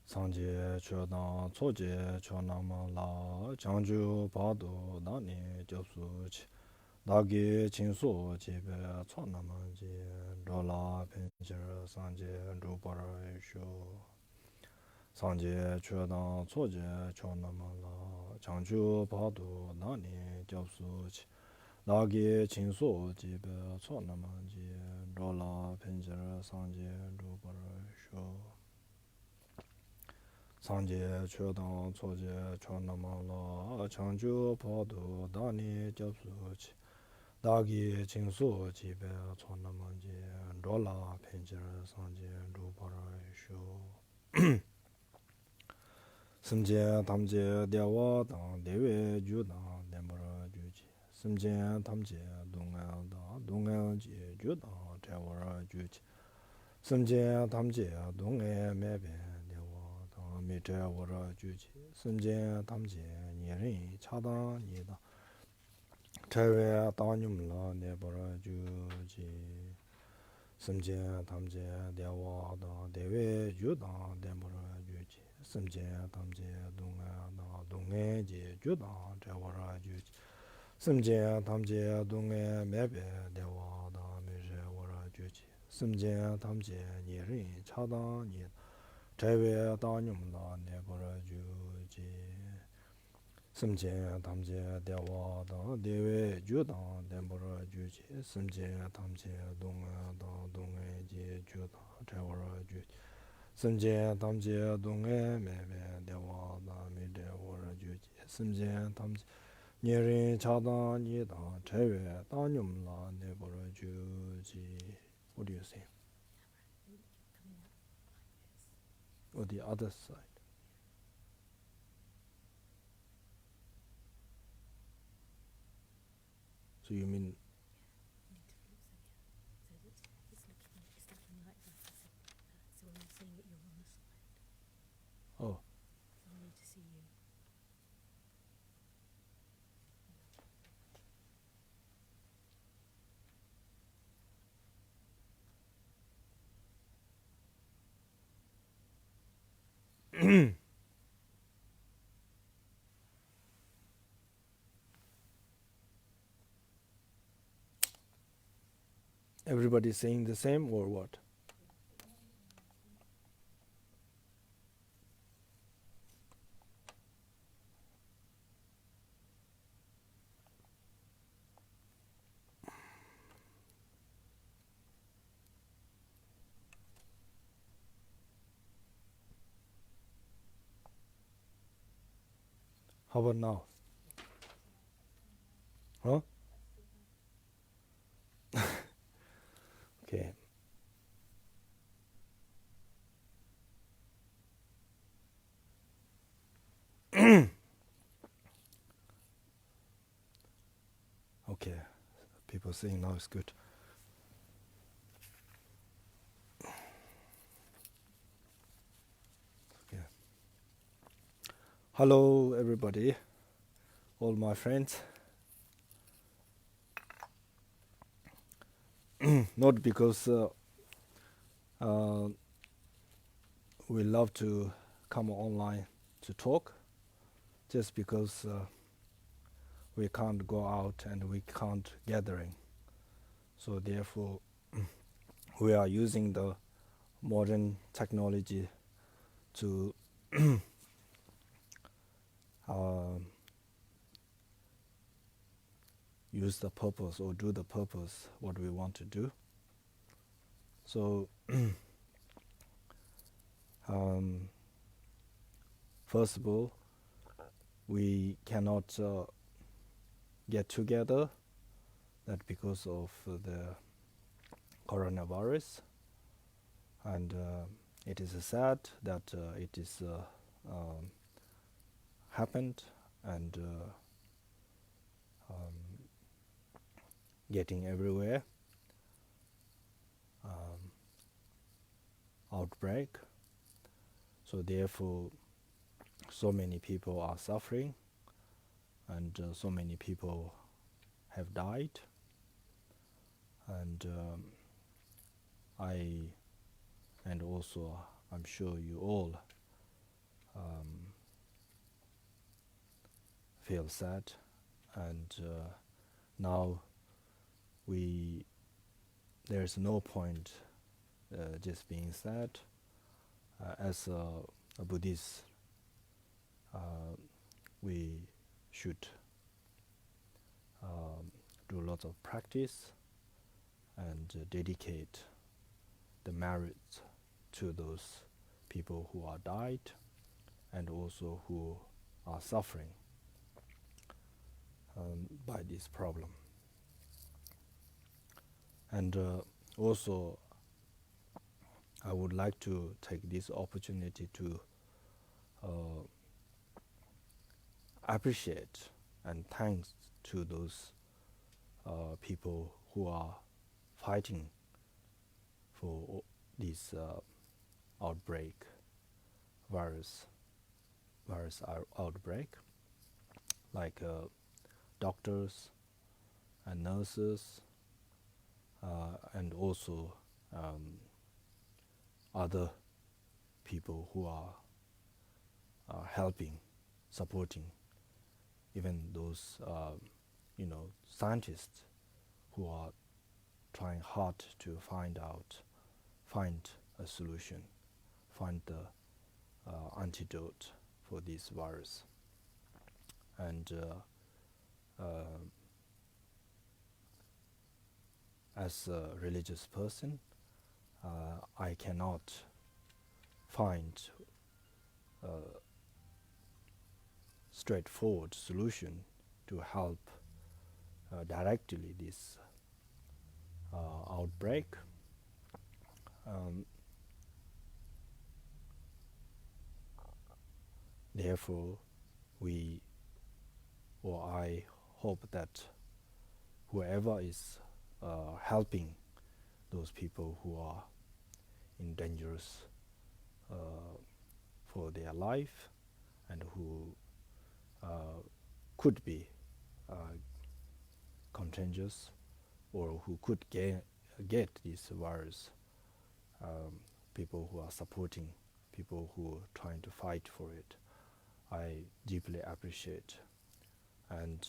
Sanje chodang choje chonama la changju pado dani jobsuchi dagi chinso jebe chonama je dola pencher sanje rupara sho Sanje chodang choje chonama la changju pado dani jobsuchi dagi chinso jebe chonama je dola pencher sanje rupara sho Sanje chodang choje chonama la changju pado dani jabsuchi dagi chingso jibe chonama je dola pencher sanje rupara sho Simje tamje dewa dang dewe ju dang dembara juji Simje tamje dunga dang dunga ji ju dang dewara juji Simje tamje dunga mebe 미제 워라 주지 선제 담제 예린 차다 니다 제외 다님라 내버려 주지 선제 담제 대화다 대외 주다 내버려 주지 선제 담제 동아다 동해지 주다 대화라 주지 선제 담제 동해 매배 대화다 미제 워라 주지 선제 담제 예린 차다 니다 제외 다님라 내버려 주지 심제 담제 대화다 대외 주다 내버려 주지 심제 담제 동아다 동해지 주다 제버려 주지 심제 담제 동해 매매 대화다 미대버려 주지 심제 담제 예린 차다 니다 제외 다님라 내버려 주지 What do you say? Or the other side. So you mean oh. Everybody saying the same or what? How about now? Huh? Okay. Okay. People saying now is good. Okay. Hello everybody, all my friends. Not because we love to come online to talk, just because we can't go out and we can't gathering. So therefore, we are using the modern technology to use the purpose or do the purpose what we want to do. So first of all, we cannot get together, that because of the coronavirus, and it is sad that it is happened and getting everywhere, outbreak. So therefore, so many people are suffering, and so many people have died, and I and also I'm sure you all um, feel sad, and now there's no point just being sad. As a Buddhist, we should do lots of practice and dedicate the merits to those people who are died and also who are suffering by this problem. And also, I would like to take this opportunity to appreciate and thanks to those people who are fighting for this outbreak, virus outbreak, like doctors and nurses, and also other people who are helping, supporting, even those scientists who are trying hard to find a solution, find the antidote for this virus. And as a religious person, I cannot find a straightforward solution to help directly this outbreak. Therefore, I hope that whoever is helping those people who are in dangerous for their life and who could be contagious or who could get this virus, people who are supporting, people who are trying to fight for it, I deeply appreciate, and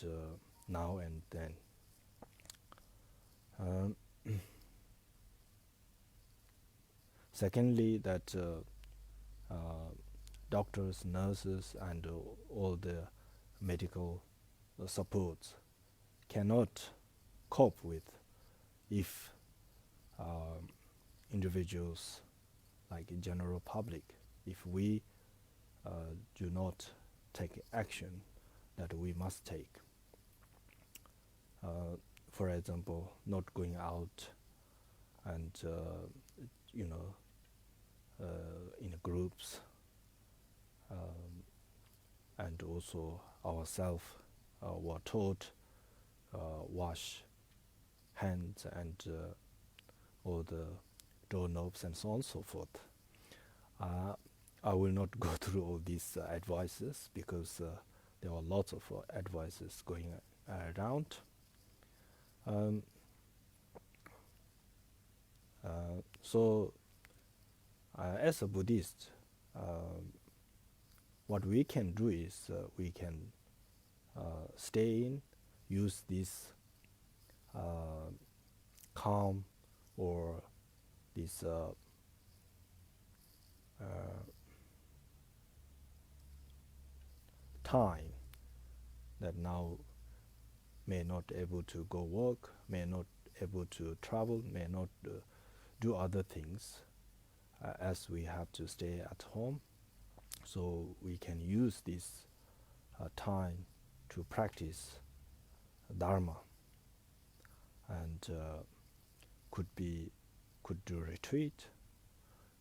now and then. Secondly, that doctors, nurses, and all the medical supports cannot cope with if individuals, like general public, if we do not take action that we must take. For example, not going out and in groups, and also ourselves were taught wash hands and all the doorknobs and so on and so forth. I will not go through all these advices because there are lots of advices going around. So as a Buddhist, what we can do is we can stay in, use this calm or this time that now may not able to go work, may not able to travel, may not do other things, as we have to stay at home. So we can use this time to practice Dharma, and could do retreat,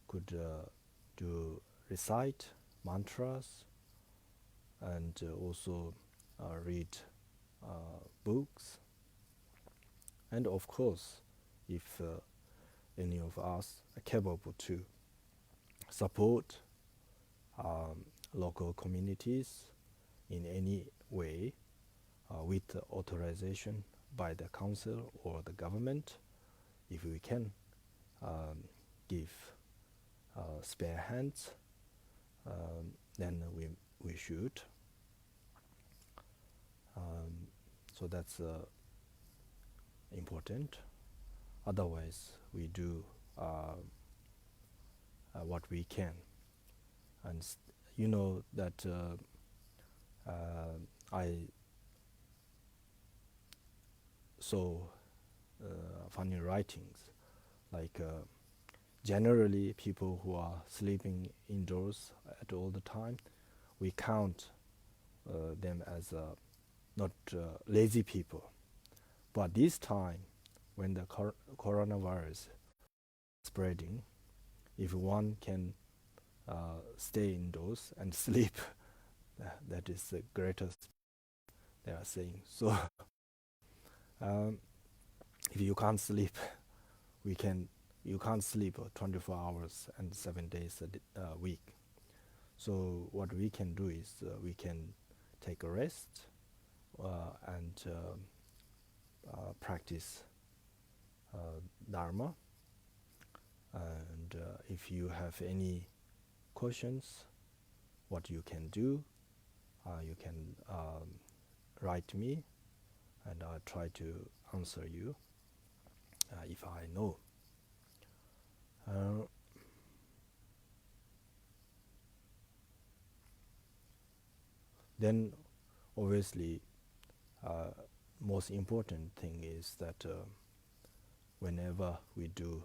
could do recite mantras, and also read books. And of course, if any of us are capable to support local communities in any way with authorization by the council or the government, if we can give spare hands, then we should. So that's important. Otherwise, we do what we can. And you know that I saw funny writings, like generally people who are sleeping indoors at all the time, we count them as not lazy people. But this time, when the coronavirus spreading, if one can stay indoors and sleep, that is the greatest, they are saying. So if you can't sleep, you can't sleep 24 hours and 7 days a week. So what we can do is we can take a rest and practice Dharma. And if you have any questions, what you can do, you can write me, and I'll try to answer you if I know. Then obviously most important thing is that whenever we do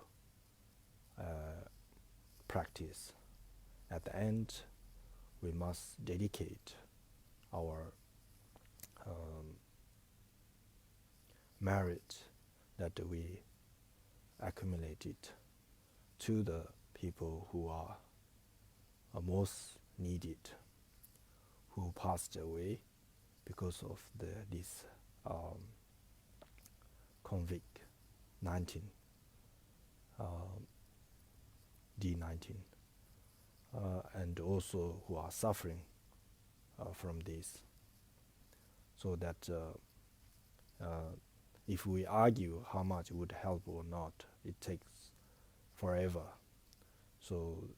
practice, at the end we must dedicate our merit that we accumulated to the people who are most needed, who passed away because of this COVID-19, D19, and also who are suffering from this. So that if we argue how much it would help or not, it takes forever. So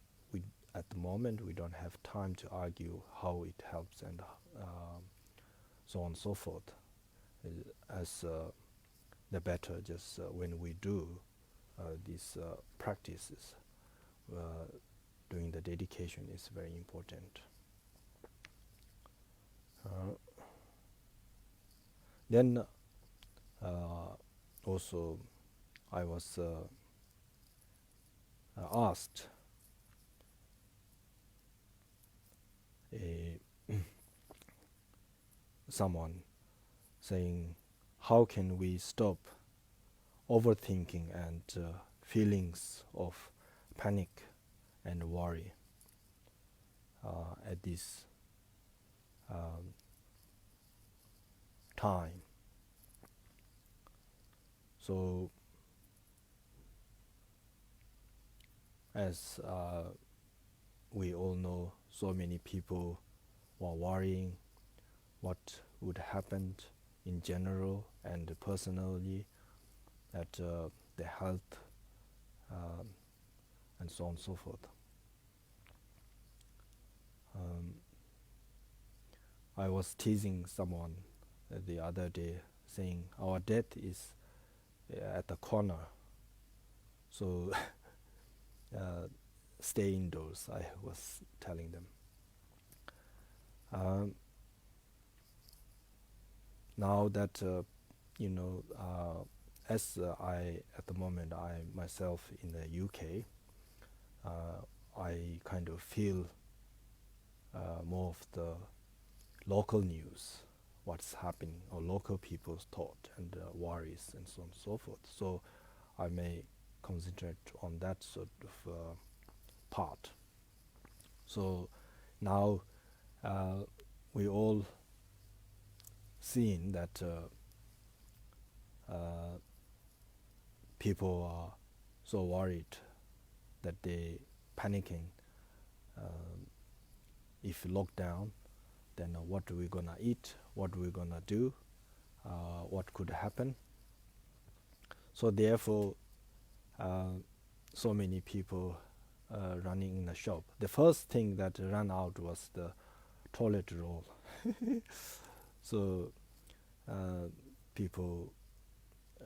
at the moment we don't have time to argue how it helps and so on and so forth. As the better just when we do these practices, doing the dedication is very important. Then also I was asked someone saying, how can we stop overthinking and feelings of panic and worry at this time? So as we all know, so many people were worrying what would happen in general and personally, at the health and so on and so forth. I was teasing someone the other day saying our death is at the corner, so stay indoors, I was telling them. Now that as I at the moment I myself in the UK, I kind of feel more of the local news, what's happening, or local people's thought and worries and so on and so forth. So I may concentrate on that sort of part. So now we all seen that people are so worried that they panicking. If lockdown, then what are we gonna eat? What are we gonna do? What could happen? So therefore, so many people running in the shop. The first thing that ran out was the toilet roll. So people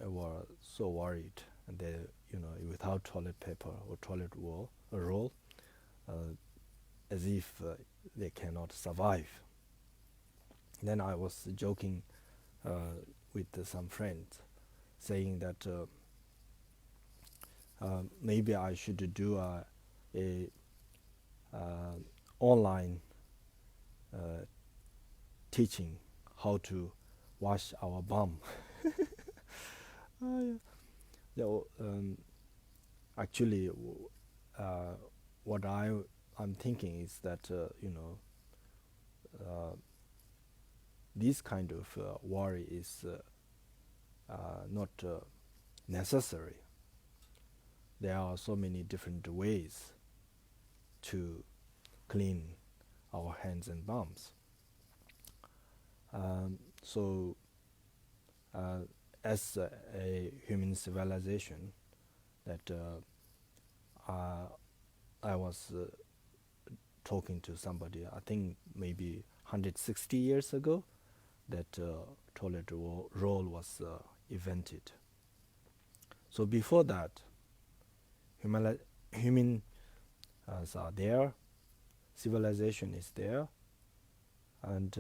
were so worried, and they, without toilet paper or toilet roll, as if they cannot survive. Then I was joking with some friends, saying that maybe I should do a online teaching how to wash our bum. Yeah, actually, what I'm thinking is that this kind of worry is not necessary. There are so many different ways to clean our hands and bums. So as a human civilization, that I was talking to somebody, I think maybe 160 years ago, that toilet roll was invented. So before that, humans are there, civilization is there, and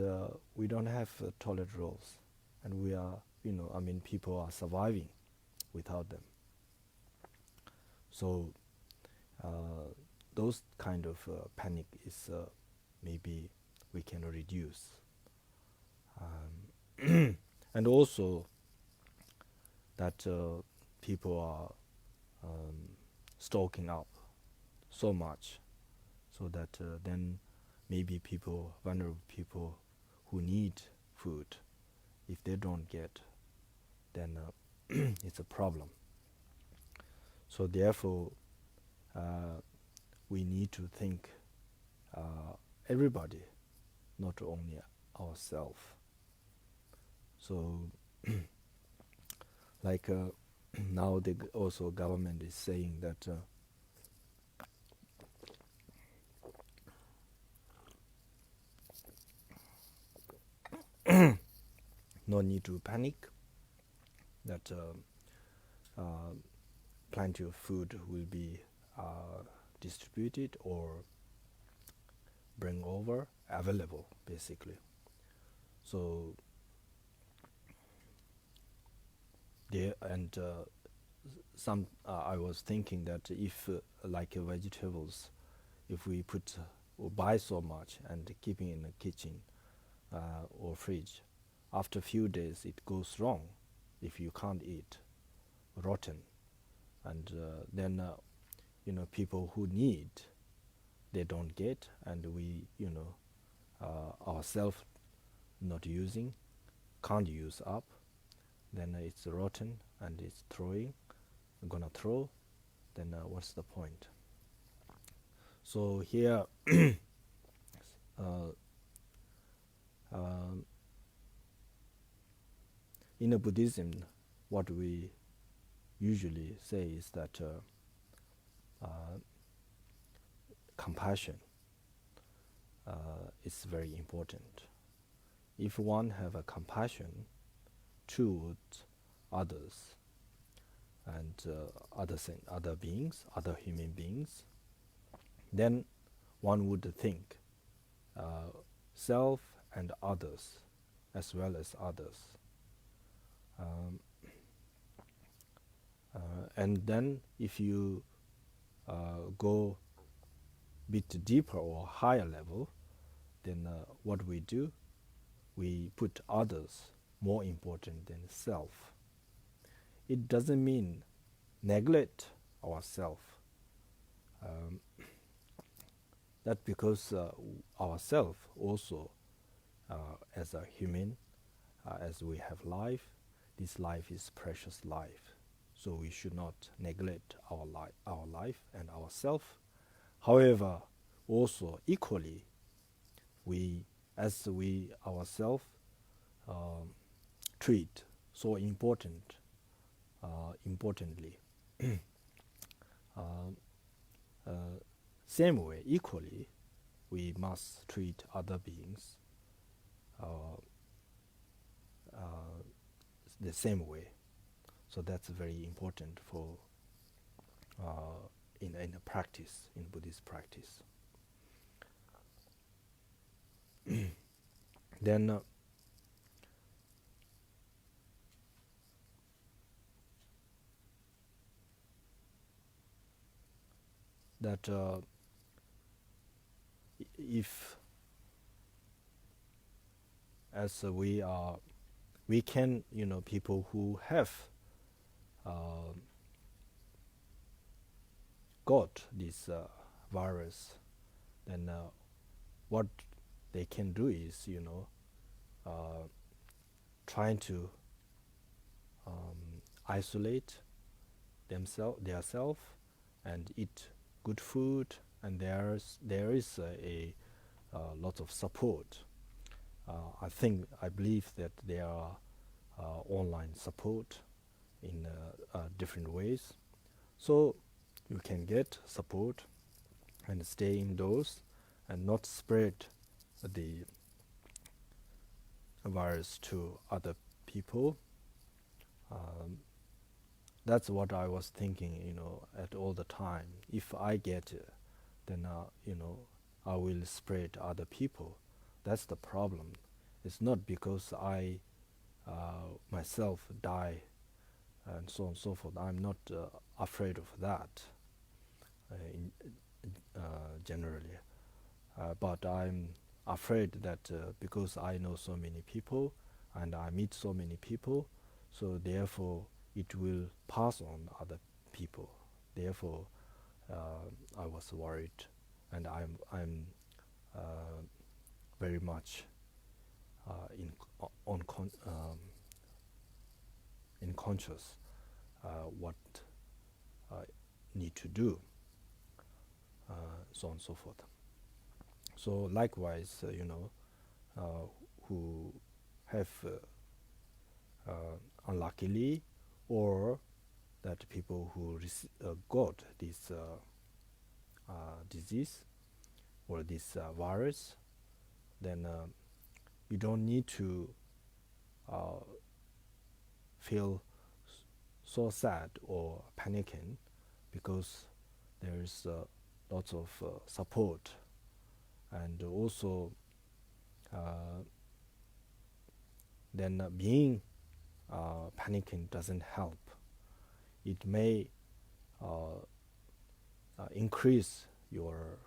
we don't have toilet rolls, and we are, people are surviving without them. So those kind of panic is maybe we can reduce. And also that people are stocking up so much, so that then maybe vulnerable people who need food, if they don't get, then it's a problem. So therefore, we need to think everybody, not only ourselves. So like now also government is saying that no need to panic, that plenty of food will be distributed or bring over, available, basically. So there, and some I was thinking that if like vegetables, if we put or buy so much and keeping in the kitchen or fridge, after a few days it goes wrong if you can't eat, rotten, and then people who need, they don't get, and we ourselves not using, can't use up, then it's rotten and it's gonna throw, then what's the point? So here in a Buddhism, what we usually say is that compassion is very important. If one have a compassion towards others and other beings, other human beings, then one would think self and others as well as others. And then if you go a bit deeper or higher level, then what we do, we put others more important than self. It doesn't mean neglect ourself. That because ourself also, as a human, as we have life, this life is precious life. So we should not neglect our life and ourself. However, also equally, we ourselves treat so importantly same way, equally, we must treat other beings uh, uh, the same way. So that's very important for in a practice, in Buddhist practice. Then that if as we can, people who have uh, got this virus, then what they can do is, trying to isolate themselves and eat good food, and there is a lot of support. I believe that there are online support in different ways, so you can get support and stay indoors and not spread the virus to other people. That's what I was thinking, at all the time. If I get it, then I will spread other people. That's the problem. It's not because I myself die and so on and so forth. I'm not afraid of that generally, but I'm afraid that because I know so many people and I meet so many people, so therefore it will pass on other people. Therefore, I was worried, and I'm very much in on in conscious what I need to do, so on and so forth. So likewise, who have unluckily, or that people who got this disease or this virus, then you don't need to feel so sad or panicking, because there is lots of support, and also then being panicking doesn't help. It may increase your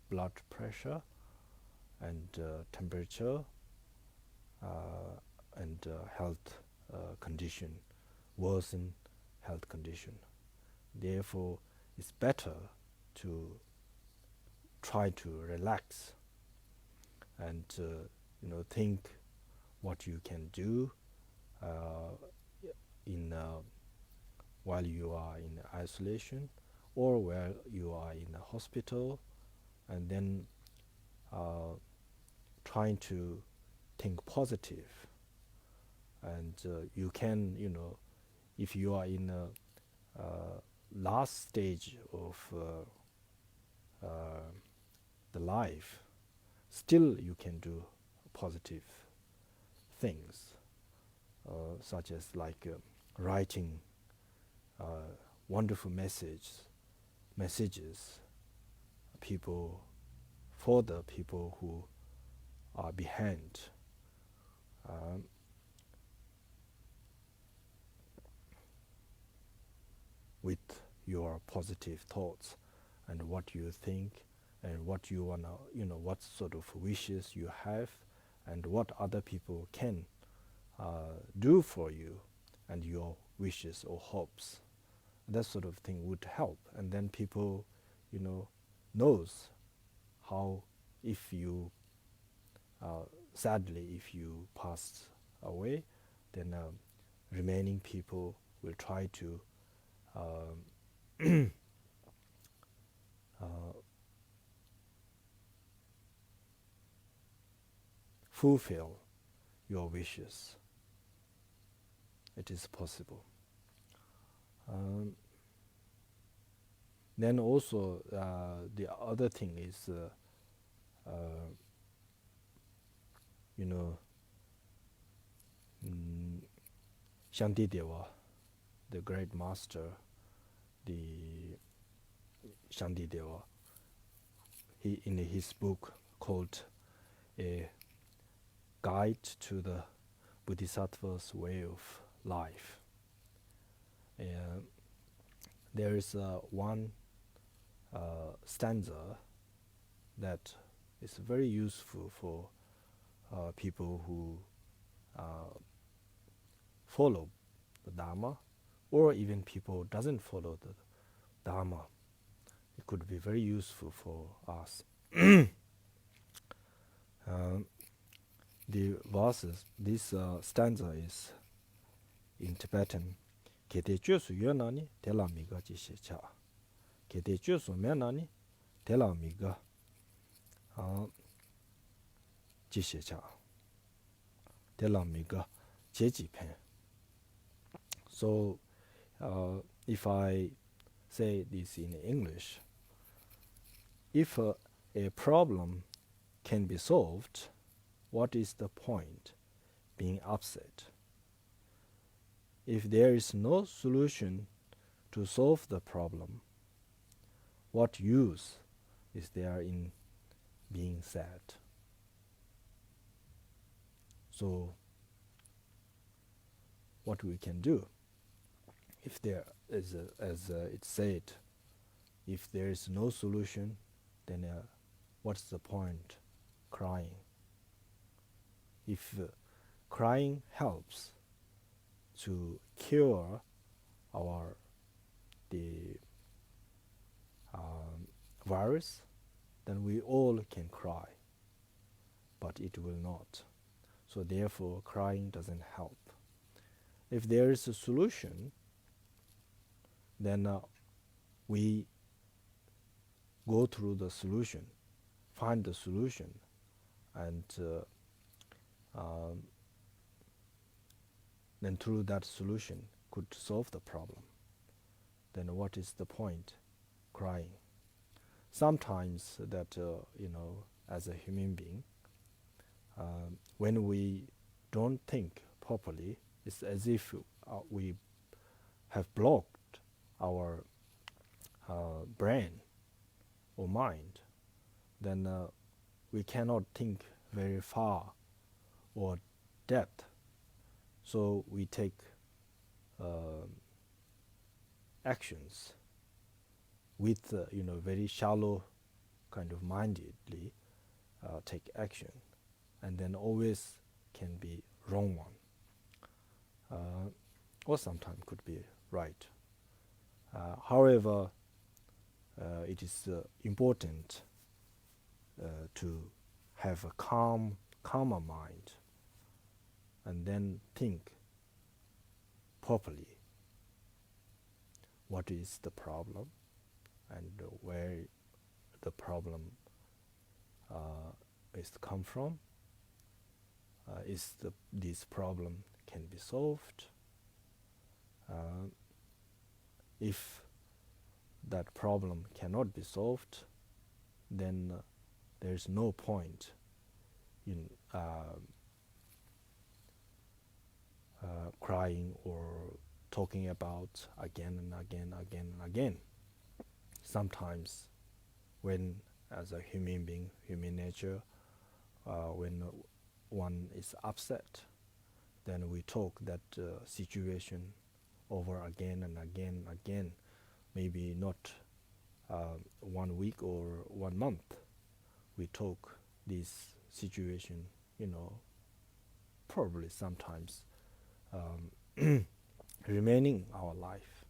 blood pressure and temperature and health condition, worsen health condition. Therefore, it's better to try to relax and think what you can do in while you are in isolation or while you are in a hospital, and then trying to think positive. And you can, if you are in a last stage of the life, still you can do positive things, such as like writing wonderful messages people for the people who are behind. With your positive thoughts and what you think and what you wanna, what sort of wishes you have and what other people can do for you and your wishes or hopes. That sort of thing would help, and then people, knows how, if you sadly if you pass away, then remaining people will try to fulfill your wishes. It is possible. Then also the other thing is, you know, Shantideva, the great master, the Shantideva, he in his book called A Guide to the Bodhisattva's Way of Life. There is one stanza that is very useful for people who follow the Dharma, or even people who doesn't follow the Dharma. It could be very useful for us. The verses, this stanza is in Tibetan. Kete chusu yonani tela miga jishecha. Kete chusu menani tela miga jishecha. Tela miga jeji pen. So if I say this in English, if a problem can be solved, what is the point being upset? If there is no solution to solve the problem, what use is there in being sad? So what we can do, if there is as it's said, if there is no solution, then what's the point crying? If crying helps to cure the virus, then we all can cry, but it will not. So therefore, crying doesn't help. If there is a solution, then we go through the solution, find the solution, and then through that solution could solve the problem. Then what is the point crying? Sometimes that, as a human being, when we don't think properly, it's as if we have blocked our brain or mind. Then we cannot think very far or depth. So we take actions with very shallow kind of mindedly take action, and then always can be wrong one, or sometimes could be right. However, it is important to have a calmer mind, and then think properly what is the problem and where the problem is come from. Is this problem can be solved? If that problem cannot be solved, then there is no point in crying or talking about again and again and again. Sometimes when, as a human being, human nature, when one is upset, then we talk that situation over again and again and again, maybe not 1 week or 1 month. We talk this situation, probably sometimes remaining our life.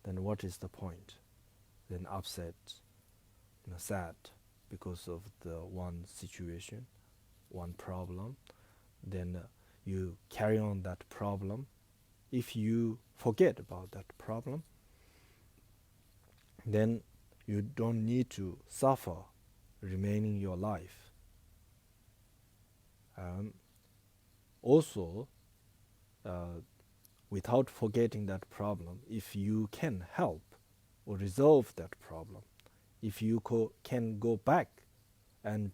Then what is the point? Then upset, sad because of the one situation, one problem. Then you carry on that problem. If you forget about that problem, then you don't need to suffer remaining your life. Also, without forgetting that problem, if you can help or resolve that problem. If you can go back and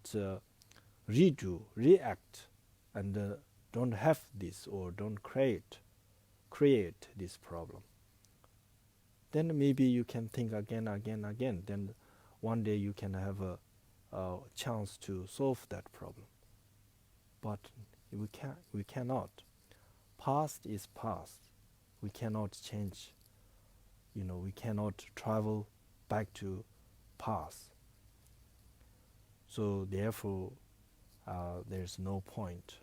react, and don't have this or don't create this problem, then maybe you can think again, again. Then one day you can have a chance to solve that problem. But we cannot. Past is past. We cannot change. We cannot travel back to past. So therefore, there's no point,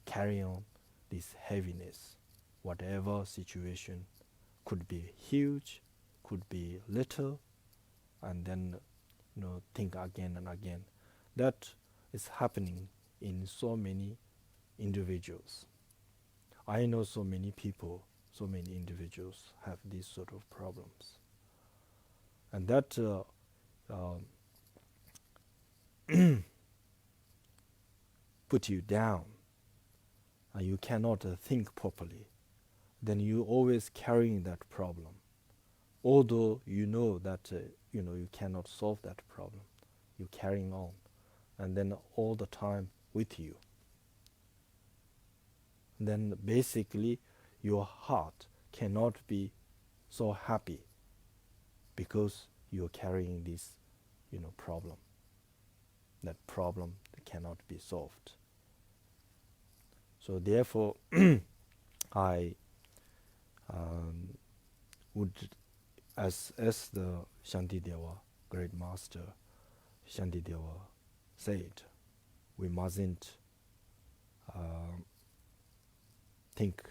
carry on this heaviness. Whatever situation could be huge, could be little, and then think again and again. That is happening in so many individuals. I know so many people, so many individuals have these sort of problems, and that put you down. You cannot think properly. Then you always carrying that problem, although you know that you cannot solve that problem. You carrying on, and then all the time with you. Then basically your heart cannot be so happy because you're carrying this problem. That problem cannot be solved. So therefore I would, as the Shantideva, great master Shantideva said, we mustn't think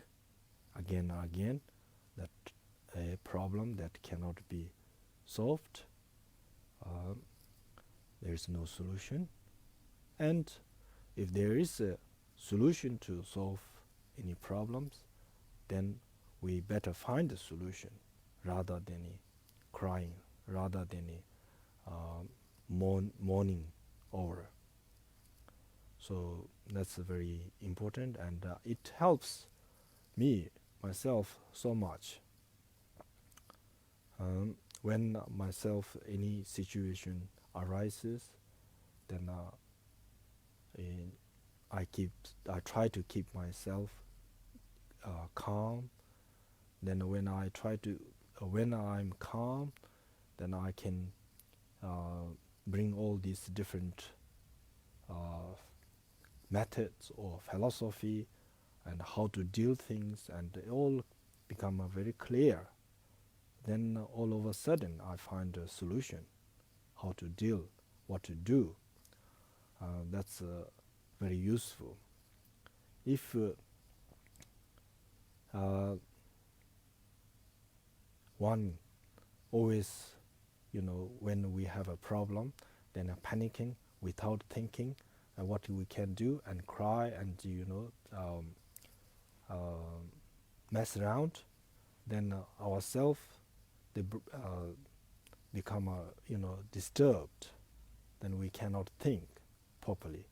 again and again that a problem that cannot be solved, there is no solution. And if there is a solution to solve any problems, then we better find a solution rather than crying, rather than mourning over. So that's very important, and it helps myself so much. When myself any situation arises, then I try to keep myself calm. Then when I'm calm, then I can bring all these different methods or philosophy and how to deal things, and they all become very clear. Then all of a sudden I find a solution, how to deal, what to do. That's very useful. If one always, when we have a problem, then panicking without thinking what we can do, and cry and mess around, then ourselves become disturbed. Then we cannot think properly,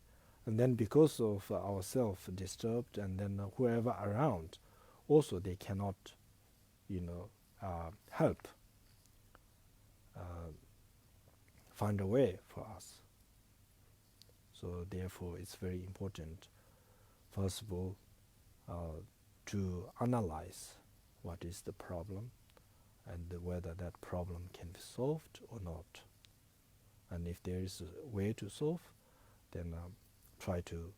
and then because of ourselves disturbed, and then whoever around also they cannot help find a way for us. So therefore it's very important, first of all, to analyze what is the problem and whether that problem can be solved or not. And if there is a way to solve, then try to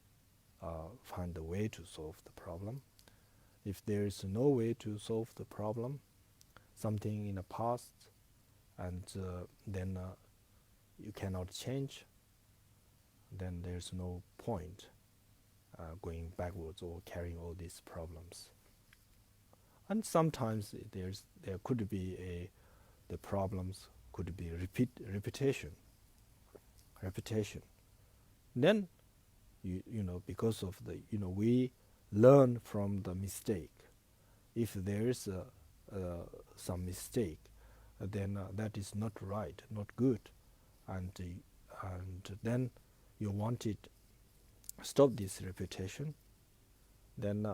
find a way to solve the problem. If there is no way to solve the problem, something in the past, and then you cannot change, then there's no point going backwards or carrying all these problems. And sometimes there could be the problems could be repetition. Then because of the we learn from the mistake. If there is some mistake, then that is not right, not good, and then you want to stop this repetition. Then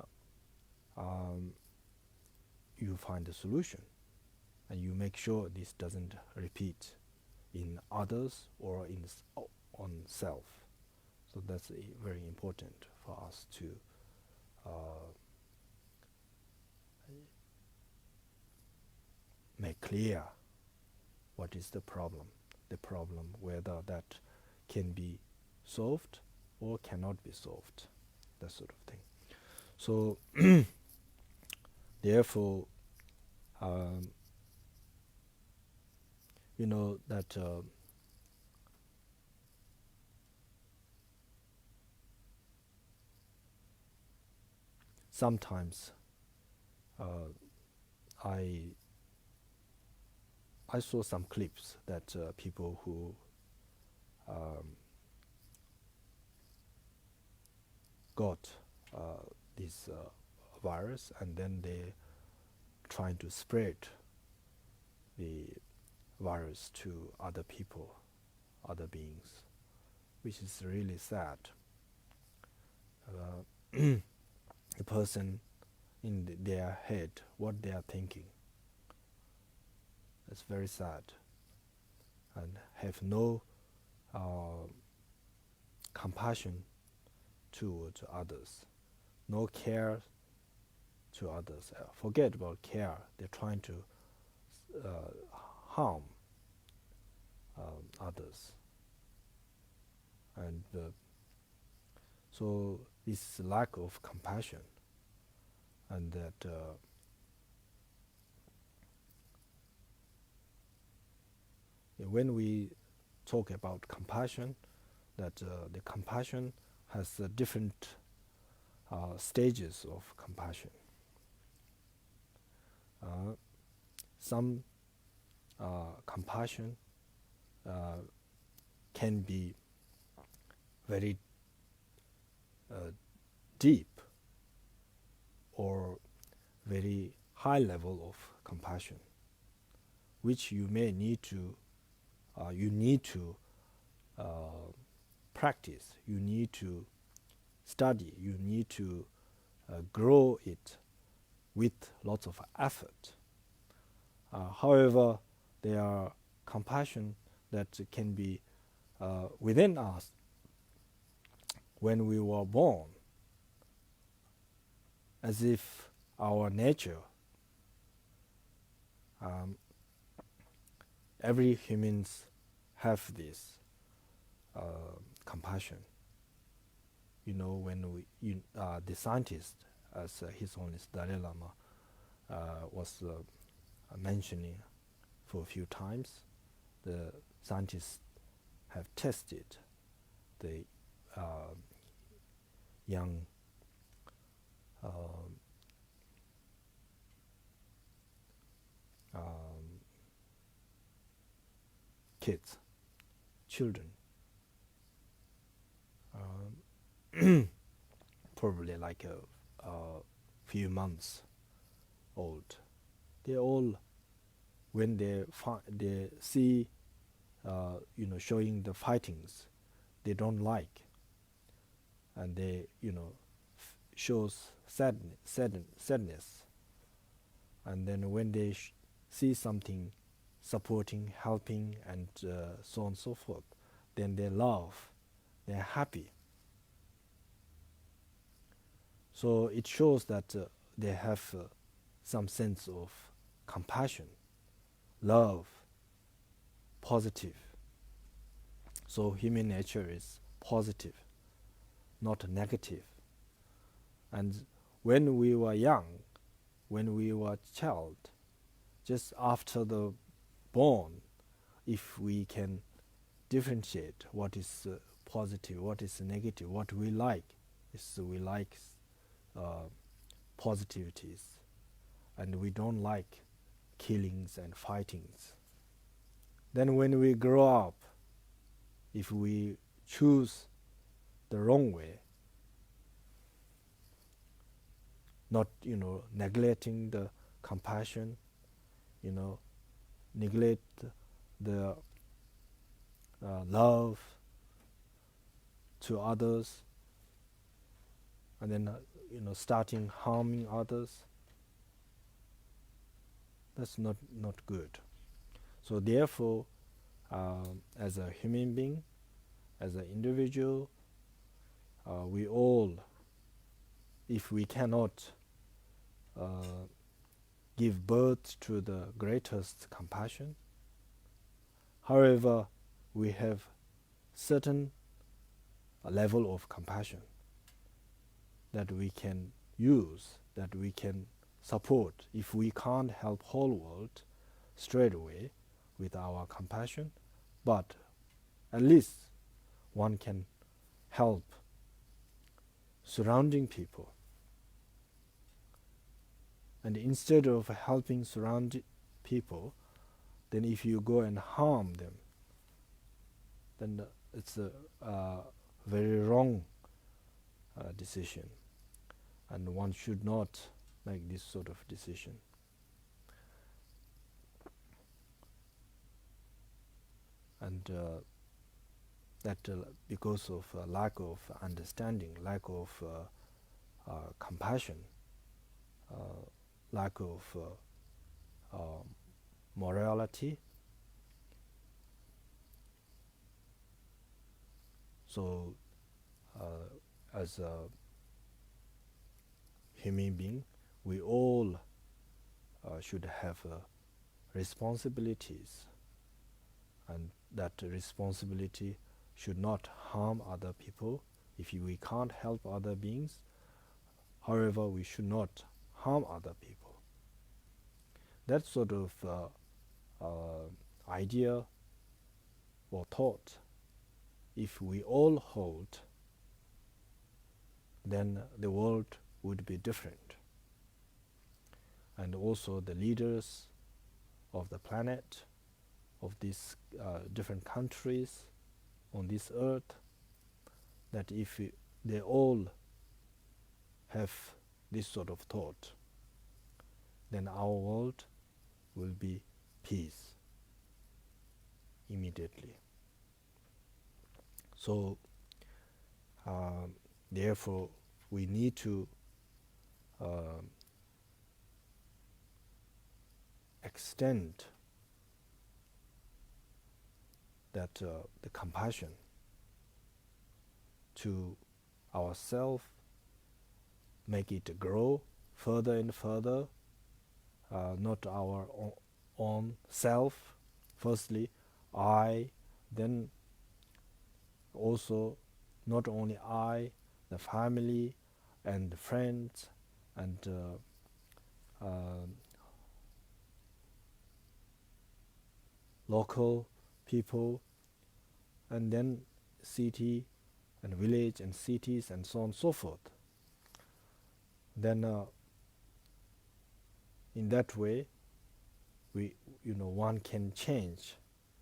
you find a solution, and you make sure this doesn't repeat in others or on self. So that's very important for us to make clear what is the problem, whether that can be solved or cannot be solved, that sort of thing. So therefore, you know that sometimes I saw some clips that people who got this virus, and then they trying to spread the virus to other people, other beings, which is really sad. The person in their head, what they are thinking, it's very sad, and have no compassion towards others, no care to others. Forget about care. They're trying to harm others, and so this lack of compassion, and that when we talk about compassion, that the compassion has different stages of compassion. Some compassion can be very deep or very high level of compassion, which you may need to practice, you need to study, you need to grow it with lots of effort. However, there are compassion that can be within us when we were born, as if our nature, every humans have this compassion. You know, when the scientist, as His Holiness Dalai Lama was mentioning for a few times, the scientists have tested the young kids, children, probably like a few months old. They all, when they see, showing the fightings, they don't like, and they, shows sadness. And then when they see something supporting, helping, and so on and so forth, then they laugh, they're happy. So it shows that they have some sense of compassion, love, positive. So human nature is positive, not negative. And when we were young, when we were child, just after the born, if we can differentiate what is positive, what is negative, what we like, is we like positivities, and we don't like killings and fightings. Then when we grow up, if we choose the wrong way, not neglecting the compassion, neglect the love to others, and then starting harming others, That's not good. So therefore, as a human being, as an individual, we all, if we cannot give birth to the greatest compassion, however, we have certain level of compassion that we can use, that we can support. If we can't help whole world straight away with our compassion, but at least one can help surrounding people. And instead of helping surrounding people, then if you go and harm them, then it's a very wrong decision, and one should not make this sort of decision. And that because of lack of understanding, lack of compassion, lack of morality, so as a human being, we all should have responsibilities, and that responsibility should not harm other people. If we can't help other beings, however, we should not harm other people. That sort of idea or thought, if we all hold, then the world would be different. And also the leaders of the planet, of these different countries on this earth, that if they all have this sort of thought, then our world will be peace immediately. So therefore we need to extend that the compassion to ourselves, make it grow further and further, not our own self, firstly I, then also not only I, the family and the friends and local people, and then city and village and cities and so on and so forth. Then in that way we one can change.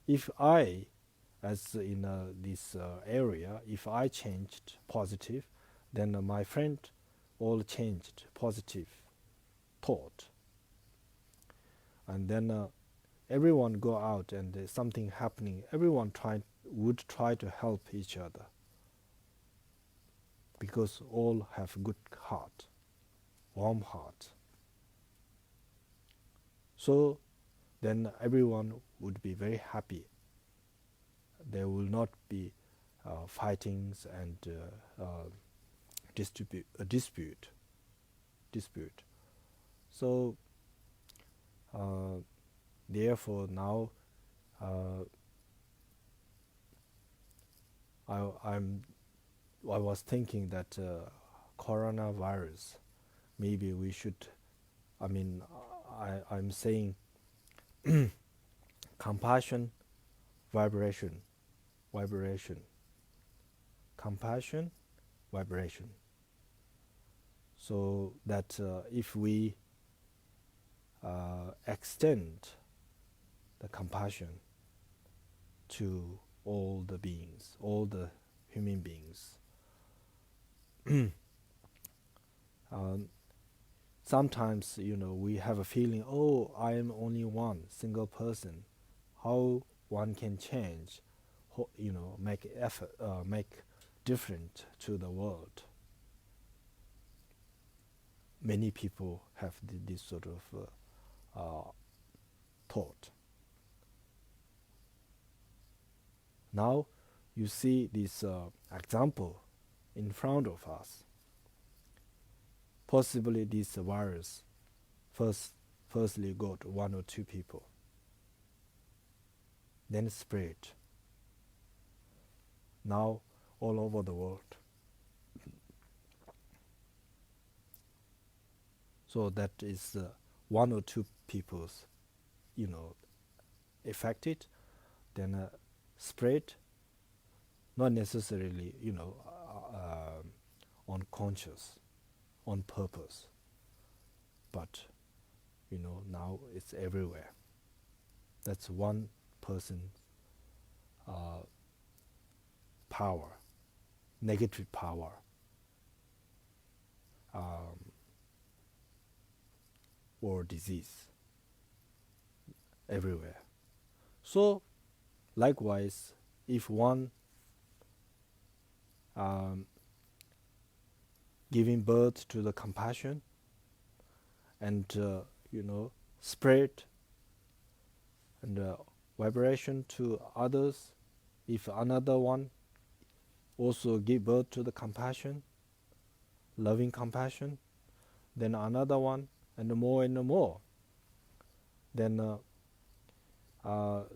If I, as in this area, if I changed positive, then my friend all changed positive thought, and then everyone go out and something happening, everyone would try to help each other, because all have good heart, warm heart. So then everyone would be very happy. There will not be fightings and dispute. So therefore now I was thinking that coronavirus, maybe we should, I'm saying compassion, vibration, compassion, vibration. So that if we extend the compassion to all the beings, all the human beings, sometimes we have a feeling, oh, I am only one single person. How one can change, make effort, make different to the world. Many people have this sort of thought. Now you see this example in front of us. Possibly this virus firstly got one or two people, then spread. Now all over the world. So that is one or two people's, affected, then spread, not necessarily, unconscious, on purpose, but, now it's everywhere. That's one person's power, negative power. Or disease everywhere. So, likewise, if one giving birth to the compassion and spread and vibration to others, if another one also give birth to the compassion, loving compassion, then another one, and more, then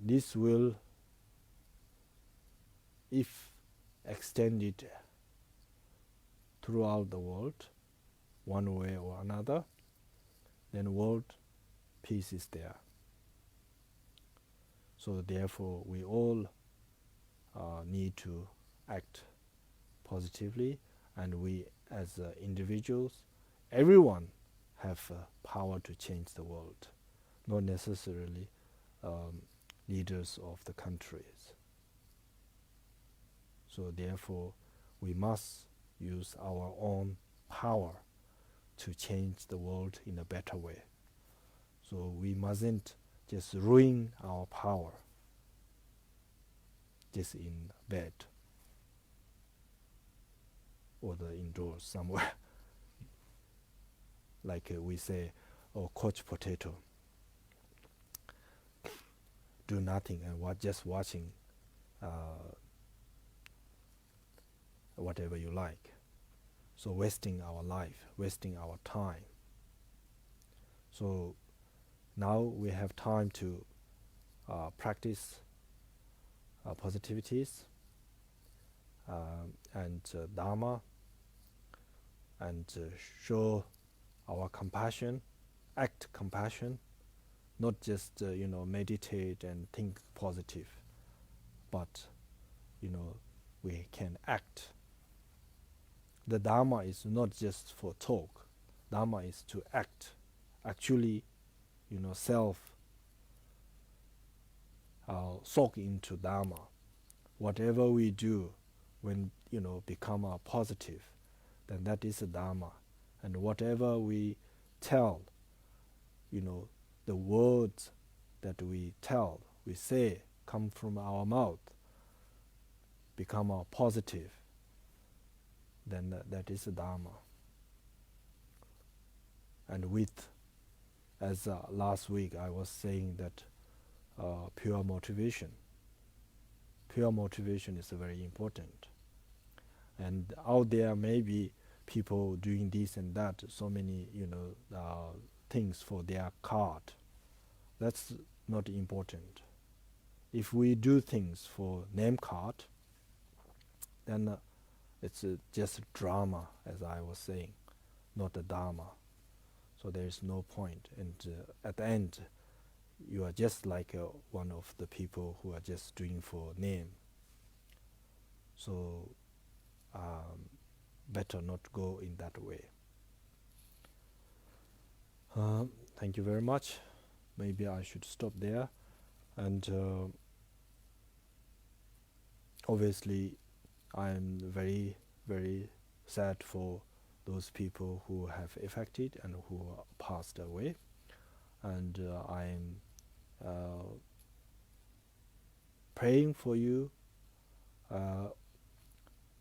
this will, if extended throughout the world, one way or another, then world peace is there. So therefore, we all need to act positively, and we as individuals, everyone have power to change the world, not necessarily leaders of the countries. So therefore, we must use our own power to change the world in a better way. So we mustn't just ruin our power just in bed or the indoors somewhere. Like we say, oh, couch potato, do nothing and just watching whatever you like. So wasting our life, wasting our time. So now we have time to practice positivities and Dharma, and show our compassion, act compassion, not just meditate and think positive, but we can act. The Dharma is not just for talk. Dharma is to act, actually, self soak into Dharma. Whatever we do, when become positive, then that is a Dharma. And whatever we tell, the words that we tell, we say, come from our mouth, become positive, then that is a Dharma. And with, as last week I was saying that pure motivation is very important. And out there may be people doing this and that, so many things for their card. That's not important. If we do things for name card, then it's just drama, as I was saying, not a Dharma. So there is no point. And at the end, you are just like one of the people who are just doing for name. So better not go in that way. Thank you very much. Maybe I should stop there. And obviously, I am very, very sad for those people who have affected and who passed away. And I am praying for you,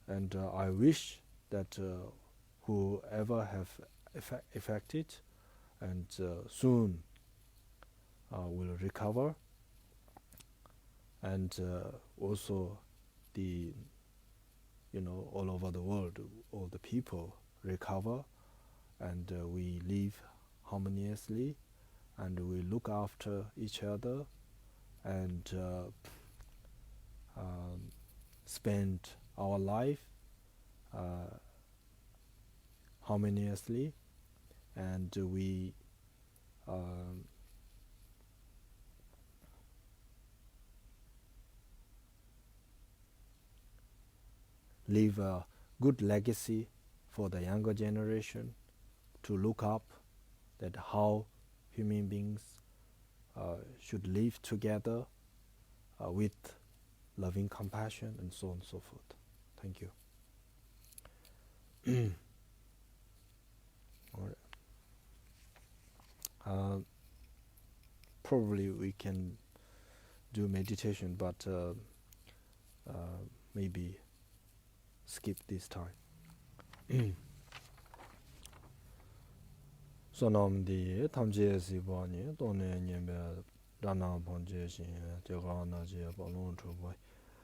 and I wish that whoever have affected and soon will recover, and also the all over the world, all the people recover, and we live harmoniously, and we look after each other, and spend our life uh, harmoniously, and we um, leave a good legacy for the younger generation to look up that how human beings should live together with loving compassion and so on and so forth. Thank you. All right. Probably we can do meditation, but maybe skip this time. Sonam di tamje si bo ni tone nyembe dana bonje shin je ga na je ba long chu bo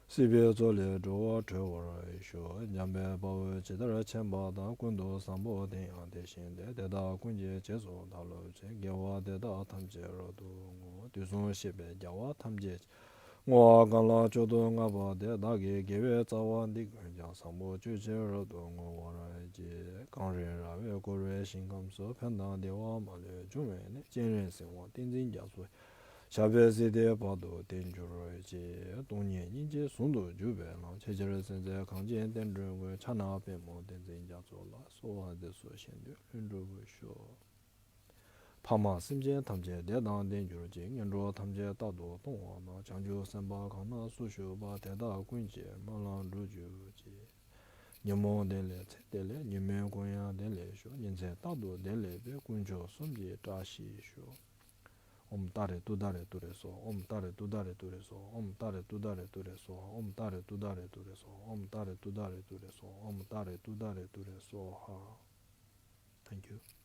si bie zo le zhuo zhe wo re shuo nyambe bo we ji de chen ba da gun do san bo de yang de xin de da gun je je zo da lo je ge wa de da tamje ro du ngo du zong xie be ja wa tamje ngo gan la zhu du nga ba de da ge ge we za wa di gen jiang san bo ju je ro du ngo wa ra ji gang ren ra we go re xin gam so pen da de wa ma le ju me ne jian ren sen wa din jin jia su 샤베시데 바도 덴주로지 동년 인제 손도 주베 나 체제를 현재 강제 덴주고 차나베 뭐 덴제 인자 졸라 소화데 소신데 흔주고쇼 파마 심제 탐제 대당 덴주로지 인로 탐제 다도 동화나 장주 삼바 강나 수쇼바 대다 군제 말랑 루주지 녀모 덴레 체텔레 녀면 고야 덴레쇼 인제 다도 덴레베 군조 숨지 다시쇼 Om tare tu dare tu re so, om tare tu dare tu re so, om tare tu dare tu re so, om tare tu dare tu re so, om tare tu dare tu re so, om tare tu dare tu re so ha. Thank you.